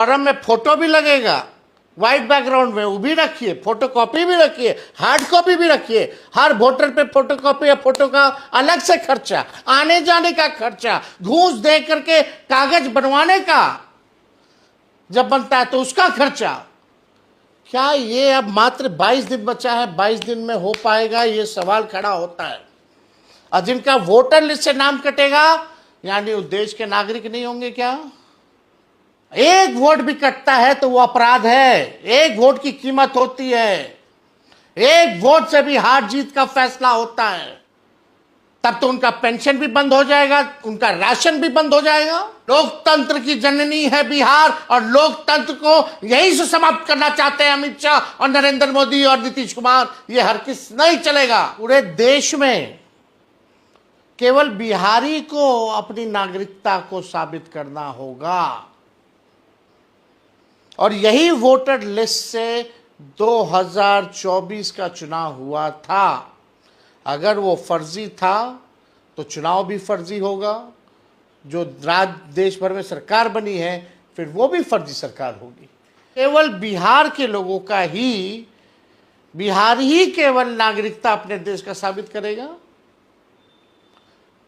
Form में photo भी लगेगा, व्हाइट बैकग्राउंड में वो भी रखिए, फोटो कॉपी भी रखिए, हार्ड कॉपी भी रखिए। हर वोटर पे फोटो कॉपी या फोटो का अलग से खर्चा, आने जाने का खर्चा, घूस दे करके कागज बनवाने का जब बनता है तो उसका खर्चा। क्या ये अब मात्र 22 दिन बचा है, 22 दिन में हो पाएगा? ये सवाल खड़ा होता है। और जिनका वोटर लिस्ट से नाम कटेगा यानी वो देश के नागरिक नहीं होंगे क्या? एक वोट भी कटता है तो वो अपराध है। एक वोट की कीमत होती है। एक वोट से भी हार जीत का फैसला होता है। तब तो उनका पेंशन भी बंद हो जाएगा, उनका राशन भी बंद हो जाएगा। लोकतंत्र की जननी है बिहार और लोकतंत्र को यहीं से समाप्त करना चाहते हैं अमित शाह और नरेंद्र मोदी और नीतीश कुमार। ये हरगिज नहीं चलेगा। पूरे देश में केवल बिहारी को अपनी नागरिकता को साबित करना होगा और यही वोटर लिस्ट से 2024 का चुनाव हुआ था। अगर वो फर्जी था तो चुनाव भी फर्जी होगा। जो देश भर में सरकार बनी है फिर वो भी फर्जी सरकार होगी। केवल बिहार के लोगों का ही, बिहार ही केवल नागरिकता अपने देश का साबित करेगा।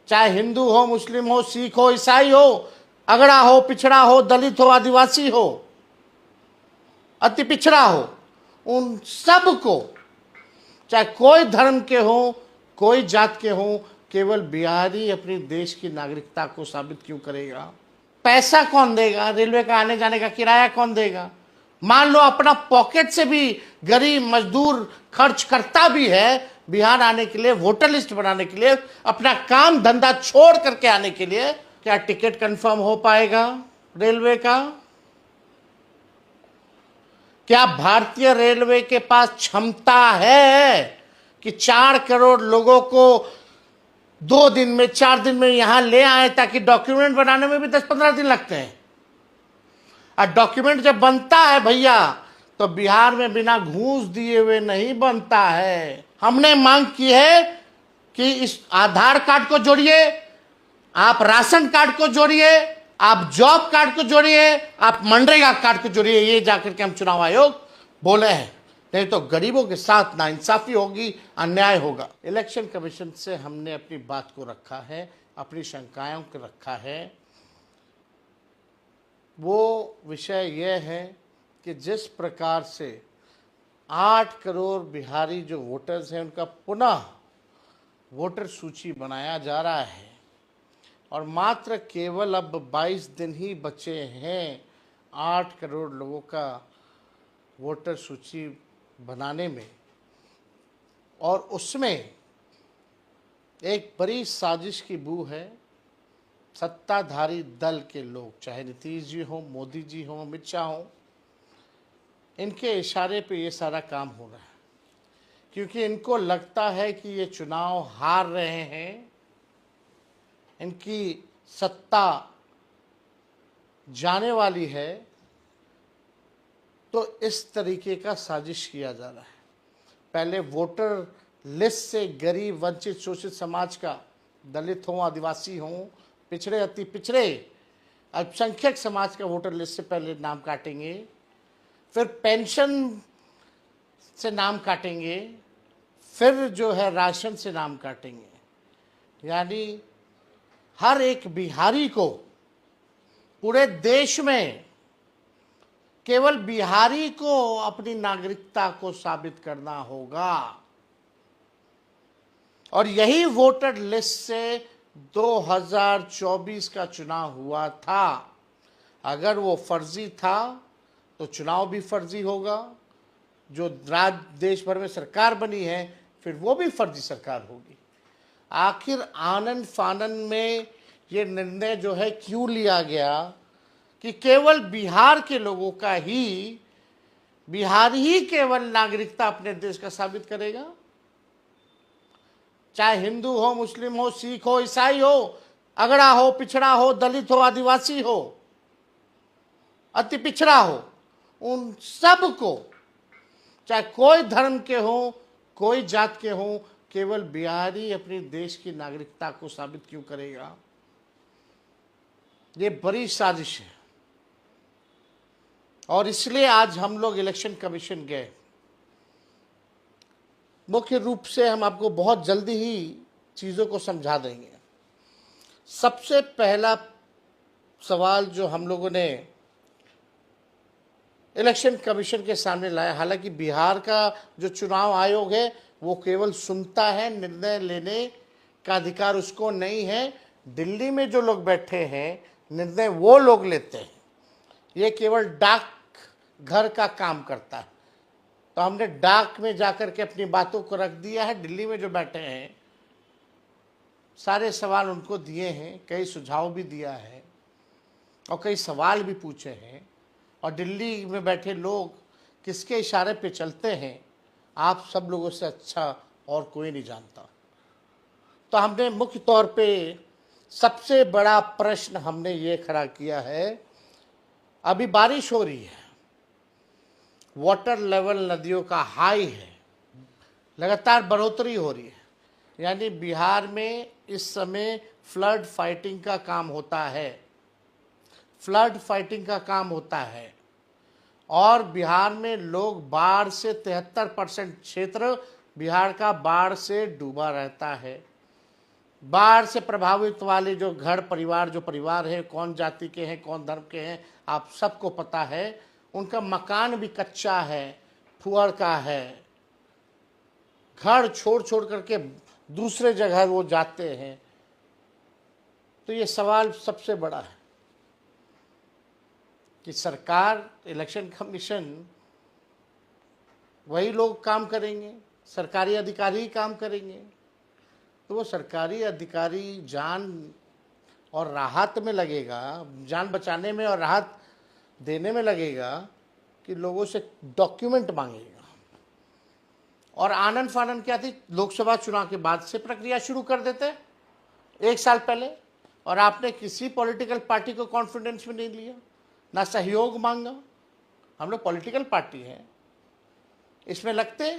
चाहे हिंदू हो, मुस्लिम हो, सिख हो, ईसाई हो, अगड़ा हो, पिछड़ा हो, दलित हो, आदिवासी हो, अति पिछड़ा हो, उन सब को, चाहे कोई धर्म के हो, कोई जात के हो, केवल बिहारी अपनी देश की नागरिकता को साबित क्यों करेगा? पैसा कौन देगा? रेलवे का आने जाने का किराया कौन देगा? मान लो अपना पॉकेट से भी गरीब मजदूर खर्च करता भी है बिहार आने के लिए, वोटर लिस्ट बनाने के लिए, अपना काम धंधा छोड़ करके आने के लिए, क्या टिकट कंफर्म हो पाएगा रेलवे का? क्या भारतीय रेलवे के पास क्षमता है कि 4 करोड़ लोगों को 2 दिन में, 4 दिन में यहां ले आए? ताकि डॉक्यूमेंट बनाने में भी 10-15 दिन लगते हैं। और डॉक्यूमेंट जब बनता है भैया तो बिहार में बिना घूस दिए हुए नहीं बनता है। हमने मांग की है कि इस आधार कार्ड को जोड़िए, आप राशन कार्ड को जोड़िए, आप जॉब कार्ड को जोड़िए, आप मनरेगा कार्ड को जोड़िए। ये जाकर के हम चुनाव आयोग बोले हैं, नहीं तो गरीबों के साथ नाइंसाफी होगी, अन्याय होगा। इलेक्शन कमीशन से हमने अपनी बात को रखा है, अपनी शंकाओं को रखा है। वो विषय यह है कि जिस प्रकार से 8 करोड़ बिहारी जो वोटर्स हैं उनका पुनः वोटर सूची बनाया जा रहा है और मात्र केवल अब 22 दिन ही बचे हैं 8 करोड़ लोगों का वोटर सूची बनाने में, और उसमें एक बड़ी साजिश की बू है। सत्ताधारी दल के लोग, चाहे नीतीश जी हो, मोदी जी हो, अमित शाह हो, इनके इशारे पे ये सारा काम हो रहा है, क्योंकि इनको लगता है कि ये चुनाव हार रहे हैं, इनकी सत्ता जाने वाली है, तो इस तरीके का साजिश किया जा रहा है। पहले वोटर लिस्ट से गरीब, वंचित, शोषित समाज का, दलित हो, आदिवासी हो, पिछड़े, अति पिछड़े, अल्पसंख्यक समाज का वोटर लिस्ट से पहले नाम काटेंगे, फिर पेंशन से नाम काटेंगे, फिर जो है राशन से नाम काटेंगे। यानी हर एक बिहारी को पूरे देश में केवल बिहारी को अपनी नागरिकता को साबित करना होगा और यही वोटर लिस्ट से 2024 का चुनाव हुआ था। अगर वो फर्जी था तो चुनाव भी फर्जी होगा। जो देश भर में सरकार बनी है फिर वो भी फर्जी सरकार होगी। आखिर आनन फानन में ये निर्णय जो है क्यों लिया गया कि केवल बिहार के लोगों का ही, बिहार ही केवल नागरिकता अपने देश का साबित करेगा? चाहे हिंदू हो, मुस्लिम हो, सिख हो, ईसाई हो, अगड़ा हो, पिछड़ा हो, दलित हो, आदिवासी हो, अति पिछड़ा हो, उन सब को, चाहे कोई धर्म के हो, कोई जात के हो, केवल बिहारी अपनी देश की नागरिकता को साबित क्यों करेगा? ये बड़ी साजिश है। और इसलिए आज हम लोग इलेक्शन कमीशन गए। मुख्य रूप से हम आपको बहुत जल्दी ही चीज़ों को समझा देंगे। सबसे पहला सवाल जो हम लोगों ने इलेक्शन कमीशन के सामने लाया, हालांकि बिहार का जो चुनाव आयोग है वो केवल सुनता है, निर्णय लेने का अधिकार उसको नहीं है। दिल्ली में जो लोग बैठे हैं निर्णय वो लोग लेते हैं, ये केवल डाक घर का काम करता है। तो हमने डाक में जाकर के अपनी बातों को रख दिया है। दिल्ली में जो बैठे हैं सारे सवाल उनको दिए हैं, कई सुझाव भी दिया है और कई सवाल भी पूछे हैं। और दिल्ली में बैठे लोग किसके इशारे पे चलते हैं आप सब लोगों से अच्छा और कोई नहीं जानता। तो हमने मुख्य तौर पे सबसे बड़ा प्रश्न हमने ये खड़ा किया है, अभी बारिश हो रही है, वाटर लेवल नदियों का हाई है, लगातार बढ़ोतरी हो रही है, यानी बिहार में इस समय फ्लड फाइटिंग का काम होता है, फ्लड फाइटिंग का काम होता है। और बिहार में लोग बाढ़ से 73% क्षेत्र बिहार का बाढ़ से डूबा रहता है। बाढ़ से प्रभावित वाले जो घर परिवार, जो परिवार है, कौन जाति के हैं, कौन धर्म के हैं, आप सबको पता है। उनका मकान भी कच्चा है, फुअर का है, घर छोड़ छोड़ करके दूसरे जगह वो जाते हैं। तो ये सवाल सबसे बड़ा है कि सरकार, इलेक्शन कमीशन, वही लोग काम करेंगे, सरकारी अधिकारी ही काम करेंगे। तो वो सरकारी अधिकारी जान और राहत में लगेगा, जान बचाने में और राहत देने में लगेगा कि लोगों से डॉक्यूमेंट मांगेगा। और आनन फानन क्या थी, लोकसभा चुनाव के बाद से प्रक्रिया शुरू कर देते 1 साल पहले, और आपने किसी पॉलिटिकल पार्टी को कॉन्फिडेंस में नहीं लिया, ना सहयोग मांगा। हम लोग पॉलिटिकल पार्टी हैं, इसमें लगते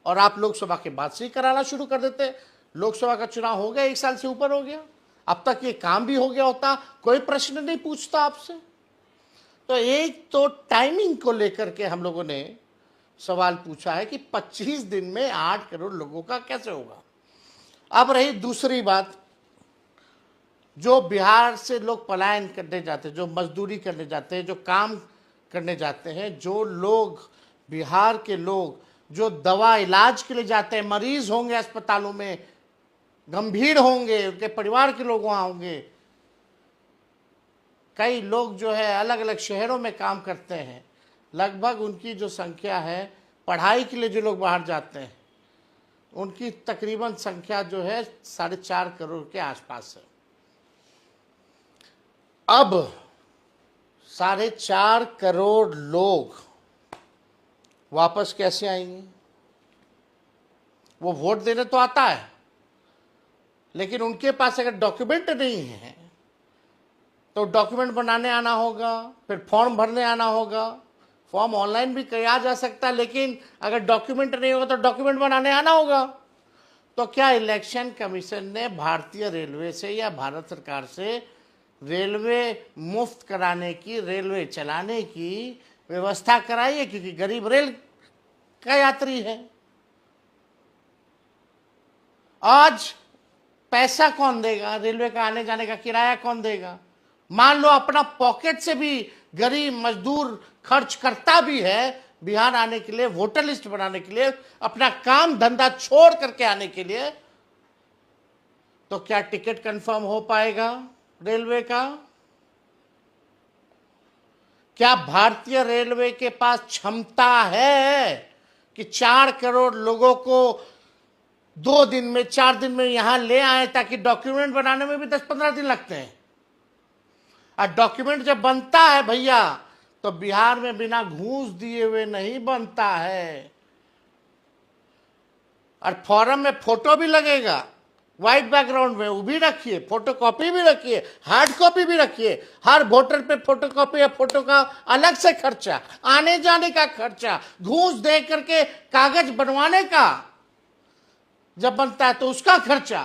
और आप लोकसभा के बाद से ही कराना शुरू कर देते। लोकसभा का चुनाव हो गया, 1 साल से ऊपर हो गया, अब तक ये काम भी हो गया होता, कोई प्रश्न नहीं पूछता आपसे। तो एक तो टाइमिंग को लेकर के हम लोगों ने सवाल पूछा है कि 25 दिन में 8 करोड़ लोगों का कैसे होगा। अब रही दूसरी बात, जो बिहार से लोग पलायन करने जाते हैं, जो मजदूरी करने जाते हैं, जो काम करने जाते हैं, जो लोग बिहार के लोग जो दवा इलाज के लिए जाते हैं, मरीज होंगे अस्पतालों में, गंभीर होंगे, उनके परिवार के लोग वहाँ होंगे, कई लोग जो है अलग अलग शहरों में काम करते हैं, लगभग उनकी जो संख्या है, पढ़ाई के लिए जो लोग बाहर जाते हैं उनकी तकरीबन संख्या जो है 4.5 करोड़ के आसपास है। अब 4.5 करोड़ लोग वापस कैसे आएंगे? वो वोट देने तो आता है, लेकिन उनके पास अगर डॉक्यूमेंट नहीं है तो डॉक्यूमेंट बनाने आना होगा, फिर फॉर्म भरने आना होगा। फॉर्म ऑनलाइन भी किया जा सकता है, लेकिन अगर डॉक्यूमेंट नहीं होगा तो डॉक्यूमेंट बनाने आना होगा। तो क्या इलेक्शन कमीशन ने भारतीय रेलवे से या भारत सरकार से रेलवे मुफ्त कराने की, रेलवे चलाने की व्यवस्था कराई है? क्योंकि गरीब रेल का यात्री है। आज पैसा कौन देगा? रेलवे का आने जाने का किराया कौन देगा? मान लो अपना पॉकेट से भी गरीब मजदूर खर्च करता भी है बिहार आने के लिए, वोटर लिस्ट बनाने के लिए, अपना काम धंधा छोड़ करके आने के लिए, तो क्या टिकट कंफर्म हो पाएगा रेलवे का? क्या भारतीय रेलवे के पास क्षमता है कि 4 करोड़ लोगों को 2 दिन में, 4 दिन में यहां ले आए? ताकि डॉक्यूमेंट बनाने में भी 10-15 दिन लगते हैं, और डॉक्यूमेंट जब बनता है भैया तो बिहार में बिना घूस दिए हुए नहीं बनता है। और फॉर्म में फोटो भी लगेगा, व्हाइट बैकग्राउंड में, वो भी रखिए, फोटो कॉपी भी रखिए, हार्ड कॉपी भी रखिए। हर वोटर पे फोटो कॉपी या फोटो का अलग से खर्चा, आने जाने का खर्चा, घूस दे करके कागज बनवाने का जब बनता है तो उसका खर्चा।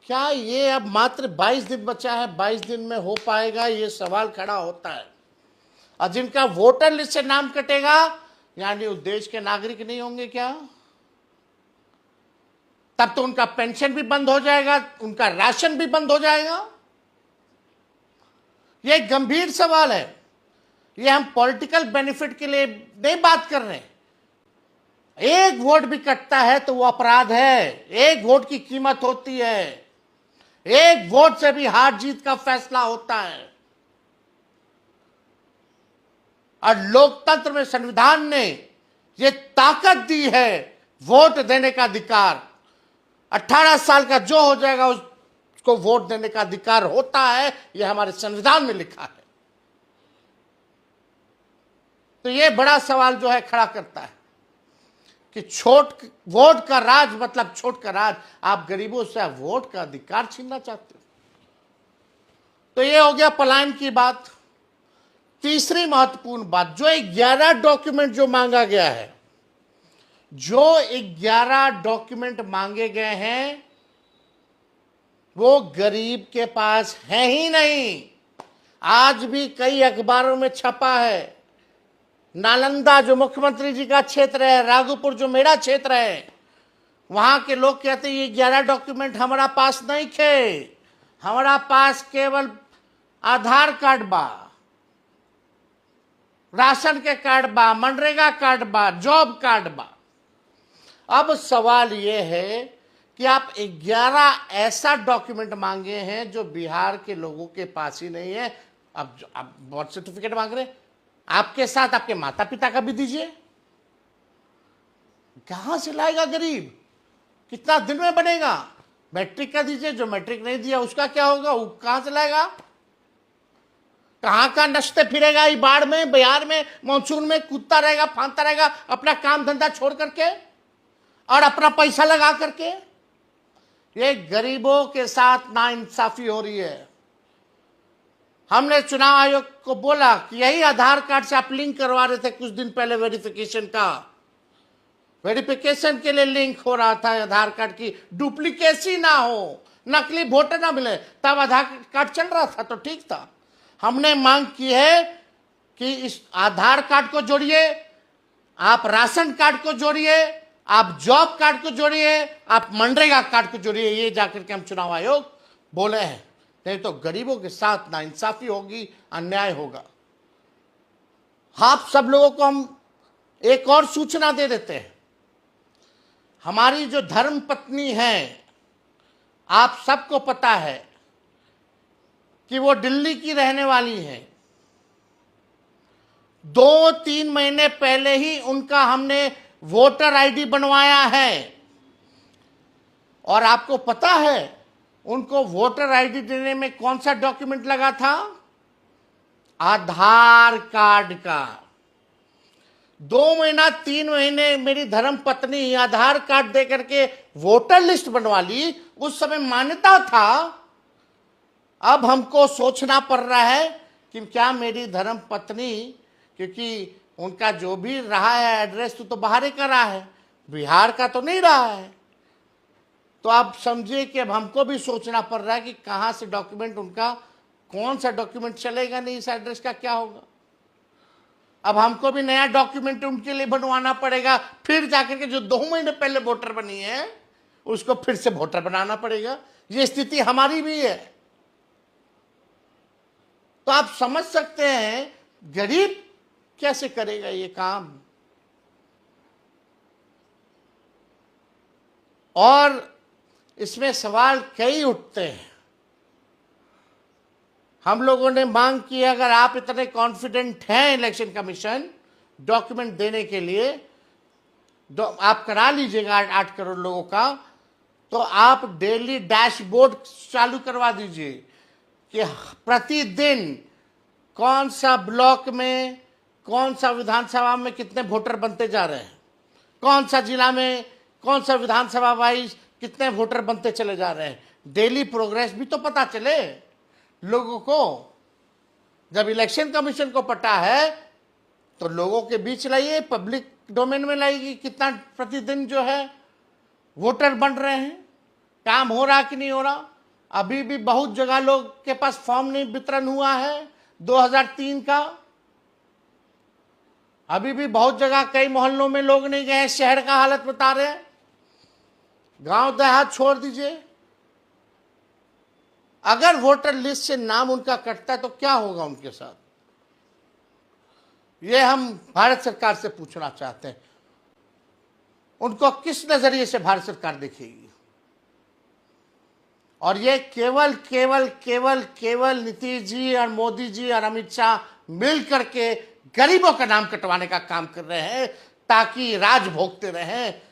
क्या ये अब मात्र 22 दिन बचा है, 22 दिन में हो पाएगा? ये सवाल खड़ा होता है। और जिनका वोटर लिस्ट से नाम कटेगा यानी वो देश के नागरिक नहीं होंगे क्या? तब तो उनका पेंशन भी बंद हो जाएगा, उनका राशन भी बंद हो जाएगा। यह एक गंभीर सवाल है। ये हम पॉलिटिकल बेनिफिट के लिए नहीं बात कर रहे। एक वोट भी कटता है तो वो अपराध है। एक वोट की कीमत होती है। एक वोट से भी हार जीत का फैसला होता है। और लोकतंत्र में संविधान ने ये ताकत दी है वोट देने का अधिकार। 18 साल का जो हो जाएगा उसको वोट देने का अधिकार होता है, यह हमारे संविधान में लिखा है। तो यह बड़ा सवाल जो है खड़ा करता है कि वोट का राज मतलब छोट का राज। आप गरीबों से वोट का अधिकार छीनना चाहते हो। तो यह हो गया पलायन की बात। तीसरी महत्वपूर्ण बात, जो 11 डॉक्यूमेंट जो मांगा गया है, जो 11 डॉक्यूमेंट मांगे गए हैं वो गरीब के पास है ही नहीं। आज भी कई अखबारों में छपा है। नालंदा जो मुख्यमंत्री जी का क्षेत्र है, राघोपुर जो मेरा क्षेत्र है, वहां के लोग कहते हैं ये 11 डॉक्यूमेंट हमारा पास नहीं थे। हमारा पास केवल आधार कार्ड बा, राशन के कार्ड बा, मनरेगा कार्ड बा, जॉब कार्ड बा। अब सवाल यह है कि आप 11 ऐसा डॉक्यूमेंट मांगे हैं जो बिहार के लोगों के पास ही नहीं है। अब आप बर्थ सर्टिफिकेट मांग रहे हैं, आपके साथ आपके माता पिता का भी दीजिए। कहां से लाएगा गरीब? कितना दिन में बनेगा? मैट्रिक का दीजिए, जो मैट्रिक नहीं दिया उसका क्या होगा? वो कहां से लाएगा? कहां का नचते फिरेगा? ये बाढ़ में, बिहार में, मानसून में कूदता रहेगा, फांदता रहेगा अपना काम धंधा छोड़ करके और अपना पैसा लगा करके। ये गरीबों के साथ नाइंसाफी हो रही है। हमने चुनाव आयोग को बोला कि यही आधार कार्ड से आप लिंक करवा रहे थे कुछ दिन पहले, वेरिफिकेशन के लिए लिंक हो रहा था आधार कार्ड की, डुप्लीकेसी ना हो, नकली वोटर ना मिले, तब आधार कार्ड चल रहा था तो ठीक था। हमने मांग की है कि इस आधार कार्ड को जोड़िए, आप राशन कार्ड को जोड़िए, आप जॉब कार्ड को जोड़िए, आप मनरेगा कार्ड को जोड़िए। ये जाकर के हम चुनाव आयोग बोले हैं, नहीं तो गरीबों के साथ नाइंसाफी होगी, अन्याय होगा। आप सब लोगों को हम एक और सूचना दे देते हैं। हमारी जो धर्म पत्नी है, आप सबको पता है कि वो दिल्ली की रहने वाली है। 2-3 महीने पहले ही उनका हमने वोटर आईडी बनवाया है। और आपको पता है उनको वोटर आईडी देने में कौन सा डॉक्यूमेंट लगा था? आधार कार्ड का। 2-3 महीने मेरी धर्म पत्नी आधार कार्ड दे करके वोटर लिस्ट बनवा ली। उस समय मान्यता था। अब हमको सोचना पड़ रहा है कि क्या मेरी धर्म पत्नी, क्योंकि उनका जो भी रहा है एड्रेस तो बाहर ही का रहा है, बिहार का तो नहीं रहा है। तो आप समझिए कि अब हमको भी सोचना पड़ रहा है कि कहाँ से डॉक्यूमेंट उनका, कौन सा डॉक्यूमेंट चलेगा, नहीं इस एड्रेस का क्या होगा। अब हमको भी नया डॉक्यूमेंट उनके लिए बनवाना पड़ेगा। फिर जाकर के जो 2 महीने पहले वोटर बनी है उसको फिर से वोटर बनाना पड़ेगा। ये स्थिति हमारी भी है। तो आप समझ सकते हैं गरीब कैसे करेगा ये काम। और इसमें सवाल कई उठते हैं। हम लोगों ने मांग की, अगर आप इतने कॉन्फिडेंट हैं इलेक्शन कमीशन डॉक्यूमेंट देने के लिए, आप करा लीजिएगा 8 करोड़ लोगों का, तो आप डेली डैशबोर्ड चालू करवा दीजिए कि प्रतिदिन कौन सा ब्लॉक में, कौन सा विधानसभा में कितने वोटर बनते जा रहे हैं, कौन सा जिला में, कौन सा विधानसभा वाइज कितने वोटर बनते चले जा रहे हैं। डेली प्रोग्रेस भी तो पता चले लोगों को। जब इलेक्शन कमीशन को पता है तो लोगों के बीच लाइए, पब्लिक डोमेन में लाइए, कितना प्रतिदिन जो है वोटर बन रहे हैं, काम हो रहा कि नहीं हो रहा। अभी भी बहुत जगह लोग के पास फॉर्म नहीं वितरण हुआ है 2003 का। अभी भी बहुत जगह कई मोहल्लों में लोग नहीं गए, शहर का हालत बता रहे हैं। गांव देहात छोड़ दीजिए, अगर वोटर लिस्ट से नाम उनका कटता है तो क्या होगा उनके साथ, ये हम भारत सरकार से पूछना चाहते हैं। उनको किस नजरिए से भारत सरकार देखेगी? और ये केवल केवल केवल केवल नीतीश जी और मोदी जी और अमित शाह मिल करके गरीबों का नाम कटवाने का काम कर रहे हैं ताकि राज भोगते रहें।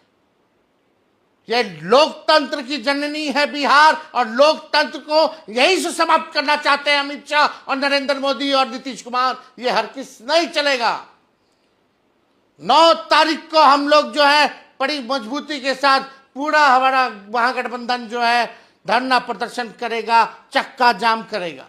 ये लोकतंत्र की जननी है बिहार, और लोकतंत्र को यही से समाप्त करना चाहते हैं अमित शाह और नरेंद्र मोदी और नीतीश कुमार। ये हरगिज नहीं चलेगा। 9 तारीख को हम लोग जो है बड़ी मजबूती के साथ पूरा हमारा महागठबंधन जो है धरना प्रदर्शन करेगा, चक्का जाम करेगा।